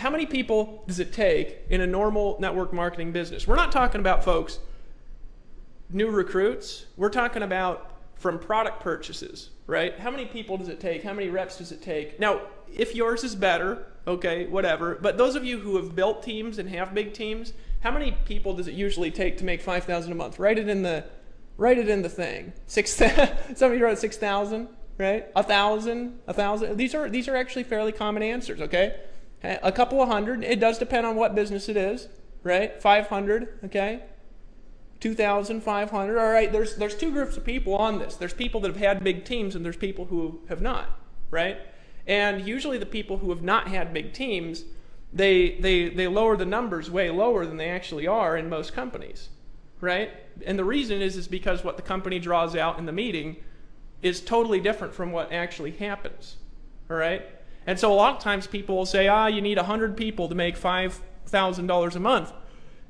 how many people does it take in a normal network marketing business? We're not talking about, folks, new recruits. We're talking about from product purchases, right? How many people does it take? How many reps does it take? Now, if yours is better, okay, whatever. But those of you who have built teams and have big teams, how many people does it usually take to make $5,000 a month? Write it in the thing. Somebody wrote 6,000, right? 1,000, 1,000. These are actually fairly common answers, okay? A couple of hundred. It does depend on what business it is, right? 500, okay? 2,500. All right, there's two groups of people on this. There's people that have had big teams and there's people who have not, right? And usually the people who have not had big teams, they lower the numbers way lower than they actually are in most companies, right? And the reason is because what the company draws out in the meeting is totally different from what actually happens, all right? And so a lot of times people will say, you need 100 people to make $5,000 a month.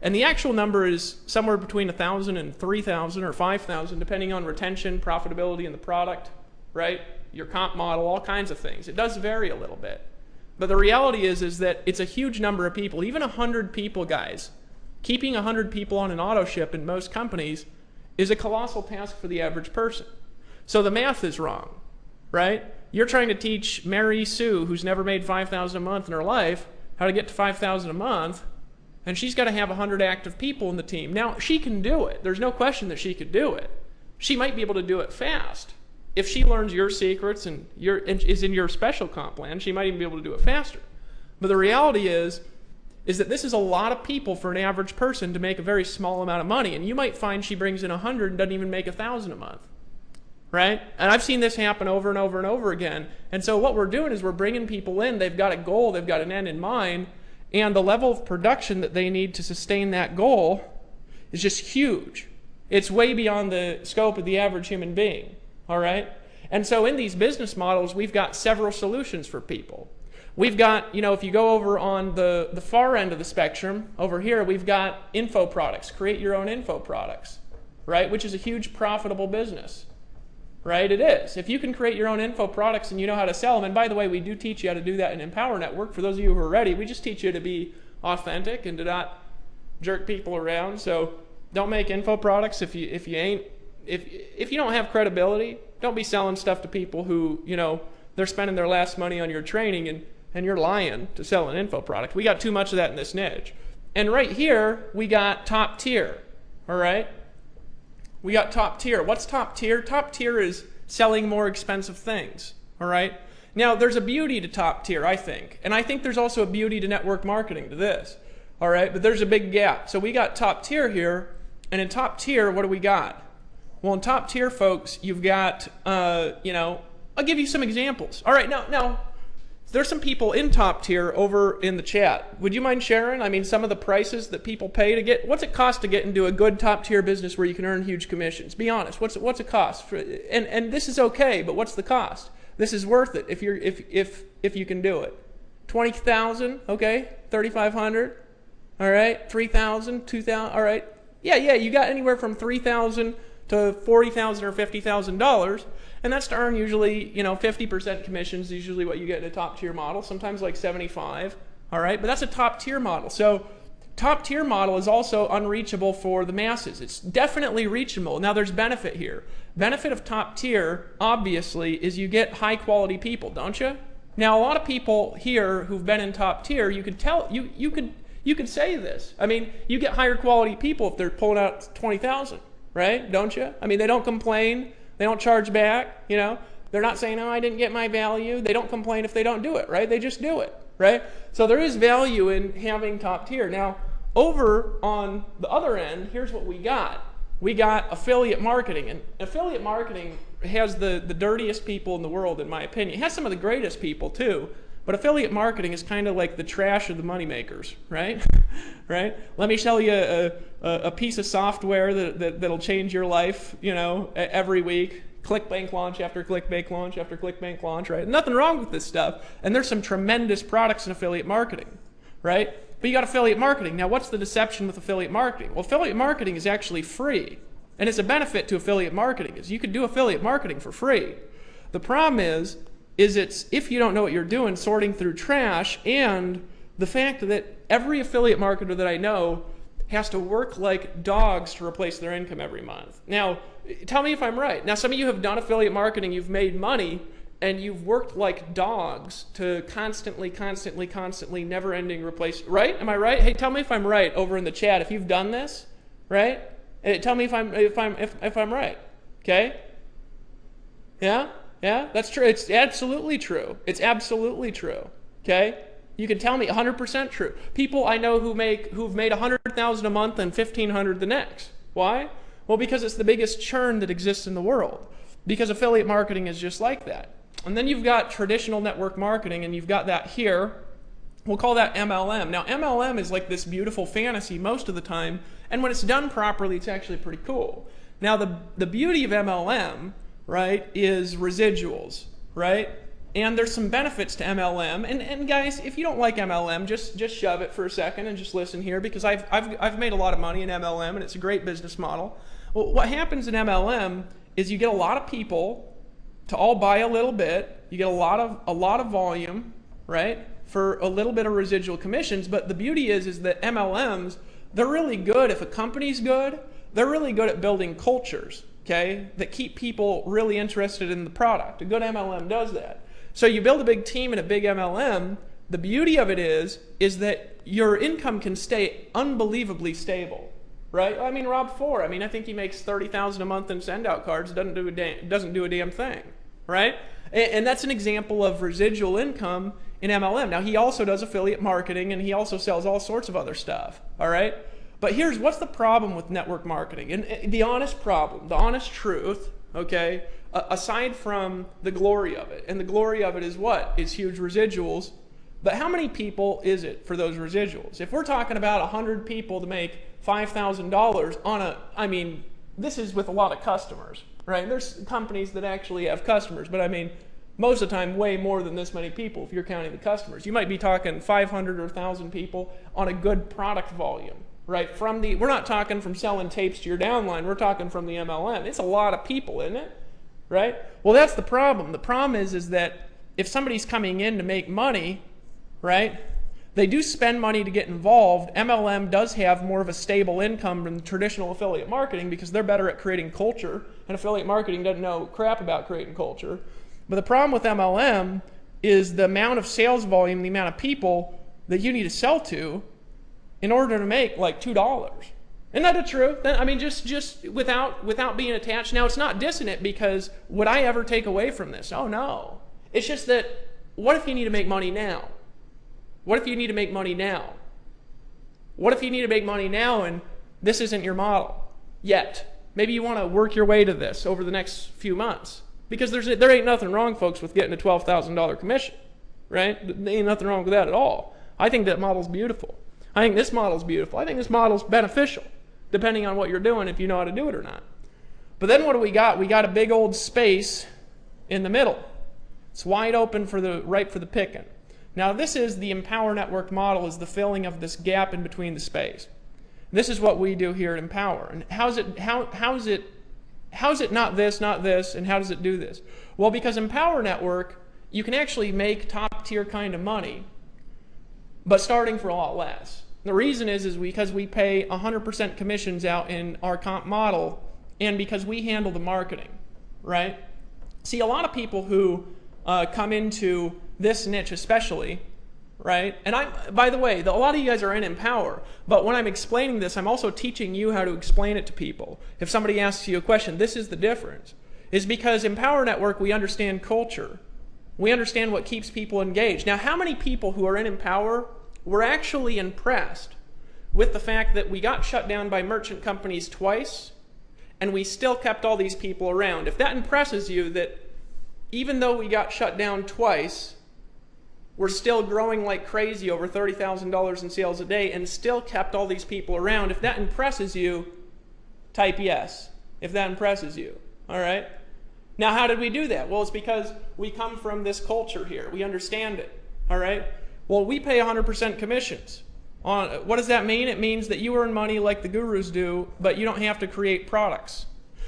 And the actual number is somewhere between 1,000 and 3,000 or 5,000, depending on retention, profitability in the product, right? Your comp model, all kinds of things. It does vary a little bit. But the reality is that it's a huge number of people. Even 100 people, guys. Keeping 100 people on an auto ship in most companies is a colossal task for the average person. So the math is wrong, right? You're trying to teach Mary Sue, who's never made $5,000 a month in her life, how to get to $5,000 a month, and she's got to have 100 active people in the team. Now, she can do it. There's no question that she could do it. She might be able to do it fast. If she learns your secrets and is in your special comp plan, she might even be able to do it faster. But the reality is that this is a lot of people for an average person to make a very small amount of money. And you might find she brings in 100 and doesn't even make 1,000 a month, right? And I've seen this happen over and over and over again. And so what we're doing is we're bringing people in. They've got a goal. They've got an end in mind. And the level of production that they need to sustain that goal is just huge. It's way beyond the scope of the average human being. All right? And so in these business models, we've got several solutions for people. We've got, if you go over on the far end of the spectrum, over here, we've got info products. Create your own info products, right? Which is a huge profitable business, right? It is. If you can create your own info products and you know how to sell them, and by the way, we do teach you how to do that in Empower Network. For those of you who are ready, we just teach you to be authentic and to not jerk people around. So don't make info products if you don't have credibility. Don't be selling stuff to people who, they're spending their last money on your training and you're lying to sell an info product. We got too much of that in this niche. And right here, we got top tier, all right? We got top tier. What's top tier? Top tier is selling more expensive things, all right? Now, there's a beauty to top tier, I think. And I think there's also a beauty to network marketing to this, all right? But there's a big gap. So we got top tier here, and in top tier, what do we got? Well, in top tier, folks, you've got, I'll give you some examples. All right, now, there's some people in top tier over in the chat. Would you mind sharing? I mean, some of the prices that people pay to get, what's it cost to get into a good top tier business where you can earn huge commissions? Be honest, what's it cost? And this is okay, but what's the cost? This is worth it if you can do it. 20,000, okay, 3,500, all right, 3,000, 2,000, all right. Yeah, you got anywhere from 3,000 to $40,000 or $50,000, and that's to earn usually, 50% commissions, usually what you get in a top tier model, sometimes like 75, all right? But that's a top tier model. So top tier model is also unreachable for the masses. It's definitely reachable. Now there's benefit here. Benefit of top tier, obviously, is you get high quality people, don't you? Now a lot of people here who've been in top tier, you could tell, you could say this. I mean, you get higher quality people if they're pulling out 20,000. Right? Don't you? I mean, they don't complain. They don't charge back. They're not saying, I didn't get my value. They don't complain if they don't do it, right? They just do it, right? So there is value in having top tier. Now, over on the other end, here's what we got. We got affiliate marketing. And affiliate marketing has the dirtiest people in the world, in my opinion. It has some of the greatest people, too. But affiliate marketing is kind of like the trash of the moneymakers, right? Right? Let me sell you a piece of software that'll change your life, every week. ClickBank launch after ClickBank launch after ClickBank launch, right? Nothing wrong with this stuff. And there's some tremendous products in affiliate marketing, right? But you got affiliate marketing. Now, what's the deception with affiliate marketing? Well, affiliate marketing is actually free. And it's a benefit to affiliate marketing is you can do affiliate marketing for free. The problem is it's, if you don't know what you're doing, sorting through trash, and the fact that every affiliate marketer that I know has to work like dogs to replace their income every month. Now, tell me if I'm right. Now, some of you have done affiliate marketing, you've made money, and you've worked like dogs to constantly, never-ending replace. Right? Am I right? Hey, tell me if I'm right over in the chat. If you've done this, right? Tell me if I'm right. Okay? Yeah? Yeah? That's true. It's absolutely true. It's absolutely true. Okay? You can tell me 100% true. People I know who've made $100,000 a month and $1,500 the next. Why? Well, because it's the biggest churn that exists in the world. Because affiliate marketing is just like that. And then you've got traditional network marketing, and you've got that here. We'll call that MLM. Now, MLM is like this beautiful fantasy most of the time, and when it's done properly, it's actually pretty cool. Now, the beauty of MLM, right, is residuals, right? And there's some benefits to MLM. And guys, if you don't like MLM, just shove it for a second and just listen here, because I've made a lot of money in MLM, and it's a great business model. Well, what happens in MLM is you get a lot of people to all buy a little bit. You get a lot of volume, right, for a little bit of residual commissions. But the beauty is that MLMs, they're really good. If a company's good, they're really good at building cultures, okay, that keep people really interested in the product. A good MLM does that. So you build a big team and a big MLM. The beauty of it is that your income can stay unbelievably stable, right? I mean, Rob Four, I think he makes $30,000 a month in send-out cards, doesn't do a damn thing, right? And that's an example of residual income in MLM. Now, he also does affiliate marketing, and he also sells all sorts of other stuff, all right? But what's the problem with network marketing? And the honest problem, the honest truth, okay, aside from the glory of it, and the glory of it is what? It's huge residuals. But how many people is it for those residuals? If we're talking about 100 people to make $5,000 on this is with a lot of customers, right? There's companies that actually have customers, but most of the time, way more than this many people if you're counting the customers. You might be talking 500 or 1,000 people on a good product volume, right? We're not talking from selling tapes to your downline, we're talking from the MLM. It's a lot of people, isn't it? Right? Well, that's the problem. The problem is that if somebody's coming in to make money, right, they do spend money to get involved. MLM does have more of a stable income than traditional affiliate marketing because they're better at creating culture, and affiliate marketing doesn't know crap about creating culture. But the problem with MLM is the amount of sales volume, the amount of people that you need to sell to in order to make like $2. Isn't that the truth? Just without being attached. Now, it's not dissonant, because would I ever take away from this? Oh, no. It's just that, what if you need to make money now? What if you need to make money now? What if you need to make money now and this isn't your model yet? Maybe you want to work your way to this over the next few months. Because there ain't nothing wrong, folks, with getting a $12,000 commission, right? There ain't nothing wrong with that at all. I think that model's beautiful. I think this model's beautiful. I think this model's beneficial, depending on what you're doing, if you know how to do it or not. But then what do we got? We got a big old space in the middle. It's wide open ripe for the picking. Now, this is the Empower Network model, is the filling of this gap in between the space. This is what we do here at Empower. And how's it not this, and how does it do this? Well, because Empower Network, you can actually make top tier kind of money, but starting for a lot less. The reason is because we pay 100% commissions out in our comp model, and because we handle the marketing, right? See, a lot of people who come into this niche especially, right? And by the way, a lot of you guys are in Empower, but when I'm explaining this, I'm also teaching you how to explain it to people. If somebody asks you a question, this is the difference. Is because Empower Network, we understand culture. We understand what keeps people engaged. Now, how many people who are in Empower were actually impressed with the fact that we got shut down by merchant companies twice, and we still kept all these people around? If that impresses you, that even though we got shut down twice, we're still growing like crazy, over $30,000 in sales a day, and still kept all these people around. If that impresses you, type yes, if that impresses you, all right? Now, how did we do that? Well, it's because we come from this culture here. We understand it, all right? Well, we pay 100% commissions. What does that mean? It means that you earn money like the gurus do, but you don't have to create products.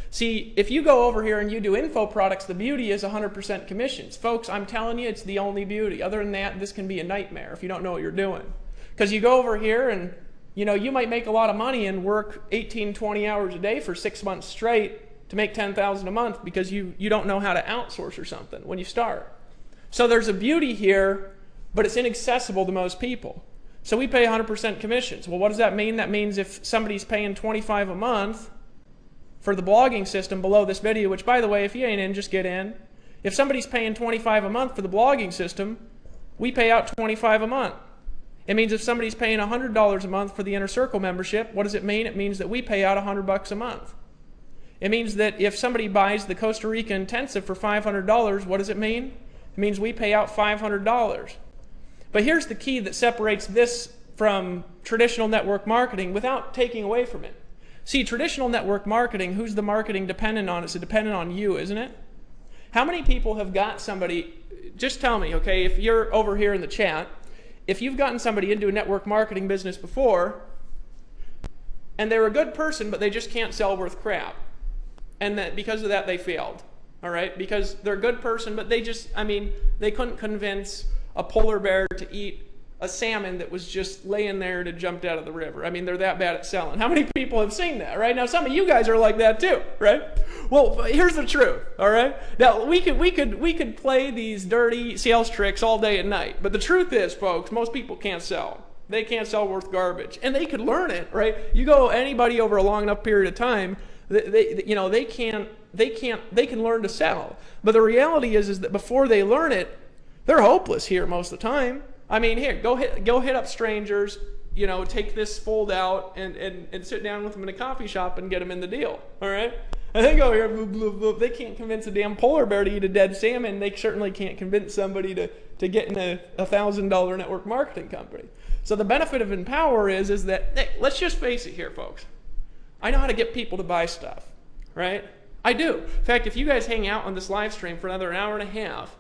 See, if you go over here and you do info products, the beauty is 100% commissions. Folks, I'm telling you, it's the only beauty. Other than that, this can be a nightmare if you don't know what you're doing. Because you go over here and you might make a lot of money and work 18, 20 hours a day for 6 months straight to make $10,000 a month because you don't know how to outsource or something when you start. So there's a beauty here, but it's inaccessible to most people. So we pay 100% commissions. Well, what does that mean? That means if somebody's paying $25 a month for the blogging system below this video, which by the way, if you ain't in, just get in. If somebody's paying $25 a month for the blogging system, we pay out $25 a month. It means if somebody's paying $100 a month for the Inner Circle membership, what does it mean? It means that we pay out $100 a month. It means that if somebody buys the Costa Rica Intensive for $500, what does it mean? It means we pay out $500. But here's the key that separates this from traditional network marketing without taking away from it. See, traditional network marketing, who's the marketing dependent on? It's dependent on you, isn't it? How many people have got somebody, just tell me, okay, if you're over here in the chat, if you've gotten somebody into a network marketing business before, and they're a good person, but they just can't sell worth crap, and that because of that they failed, all right? Because they're a good person, but they just, they couldn't convince a polar bear to eat a salmon that was just laying there and had jumped out of the river. They're that bad at selling. How many people have seen that, right? Now, some of you guys are like that too, right? Well, here's the truth, all right? Now, we could play these dirty sales tricks all day and night, but the truth is, folks, most people can't sell. They can't sell worth garbage, and they could learn it, right? You go anybody over a long enough period of time, they can learn to sell. But the reality is that before they learn it, they're hopeless here most of the time. Here, go hit up strangers, take this fold out and sit down with them in a coffee shop and get them in the deal, all right? And they go here, bloop, bloop, bloop. They can't convince a damn polar bear to eat a dead salmon. They certainly can't convince somebody to get in a $1,000 network marketing company. So the benefit of Empower is that, hey, let's just face it here, folks. I know how to get people to buy stuff, right? I do. In fact, if you guys hang out on this live stream for another hour and a half,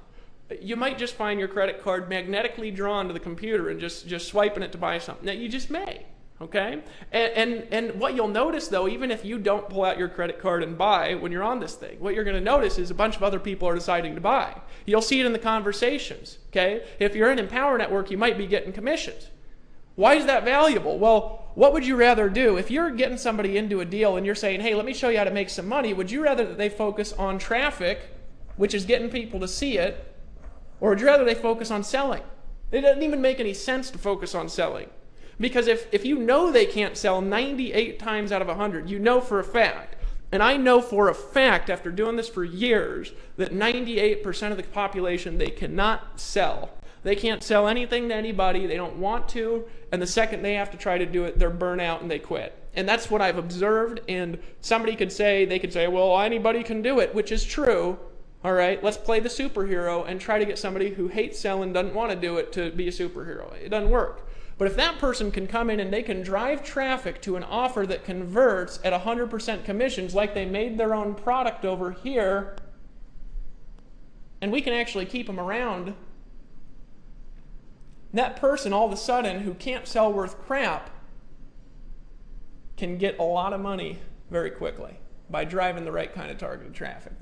you might just find your credit card magnetically drawn to the computer and just swiping it to buy something. Now, you just may, okay? And what you'll notice, though, even if you don't pull out your credit card and buy when you're on this thing, what you're going to notice is a bunch of other people are deciding to buy. You'll see it in the conversations, okay? If you're in Empower Network, you might be getting commissions. Why is that valuable? Well, what would you rather do? If you're getting somebody into a deal and you're saying, hey, let me show you how to make some money, would you rather that they focus on traffic, which is getting people to see it, or would you rather they focus on selling? It doesn't even make any sense to focus on selling. Because if you know they can't sell 98 times out of 100, you know for a fact, and I know for a fact after doing this for years, that 98% of the population, they cannot sell. They can't sell anything to anybody, they don't want to, and the second they have to try to do it, they're burnt out and they quit. And that's what I've observed, and somebody could say, well, anybody can do it, which is true. All right, let's play the superhero and try to get somebody who hates selling, doesn't want to do it, to be a superhero. It doesn't work. But if that person can come in and they can drive traffic to an offer that converts at 100% commissions, like they made their own product over here, and we can actually keep them around, that person all of a sudden who can't sell worth crap can get a lot of money very quickly by driving the right kind of targeted traffic.